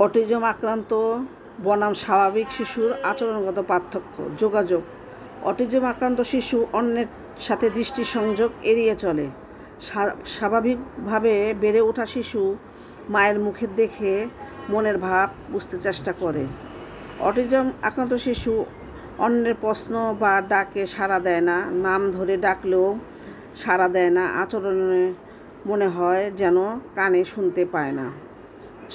Autism আক্রান্ত বনাম স্বাভাবিক শিশুর আচরণগত পার্থক্য। যোগাযোগ। অটিজম আক্রান্ত শিশু অন্যের সাথে দৃষ্টি সংযোগ এড়িয়ে চলে। স্বাভাবিকভাবে বেড়ে ওঠা শিশু মায়ের মুখে দেখে মনের ভাব বুঝতে চেষ্টা করে। অটিজম আক্রান্ত শিশু অন্যের প্রশ্ন বা ডাকে সাড়া দেয় না, নাম ধরে ডাকলেও সাড়া দেয় না, আচরণে মনে হয় যেন কানে শুনতে পায় না।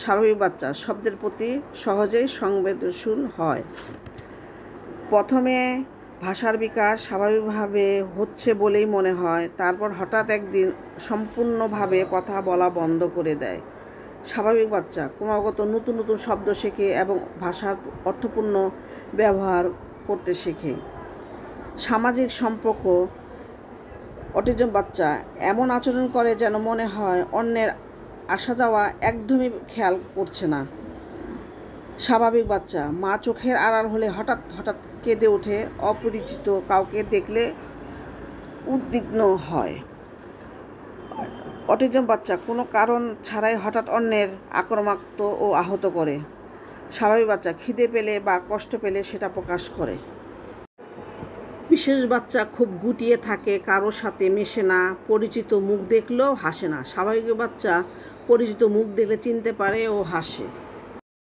স্বাভাবিক বাচ্চা শব্দের প্রতি সহজেই সংবেদনশীল হয়। প্রথমে ভাষার বিকাশ স্বাভাবিকভাবে হচ্ছে বলেই মনে হয়, তারপর হঠাৎ একদিন সম্পূর্ণভাবে কথা বলা বন্ধ করে দেয়। স্বাভাবিক বাচ্চা ক্রমাগত নতুন নতুন শব্দ শেখে এবং ভাষার অর্থপূর্ণ ব্যবহার করতে শেখে। সামাজিক সম্পর্ক। অটিজম বাচ্চা এমন আচরণ করে যেন মনে হয় অন্যের আসা যাওয়া একদমই খেয়াল করছে না। স্বাভাবিক বাচ্চা মা চোখের আড়াল হলে হঠাৎ হঠাৎ কেঁদে ওঠে, অপরিচিত কাউকে দেখলে উদ্বিগ্ন হয়। অটিজম বাচ্চা কোনো কারণ ছাড়াই হঠাৎ অন্যের আক্রমণাত্মক ও আহত করে। স্বাভাবিক বাচ্চা খিদে পেলে বা কষ্ট পেলে সেটা প্রকাশ করে। বিশেষ বাচ্চা খুব গুটিয়ে থাকে, কারোর সাথে মেশে না, পরিচিত মুখ দেখলেও হাসে না। স্বাভাবিক বাচ্চা পরিচিত মুখ দেখলে চিনতে পারে ও হাসে।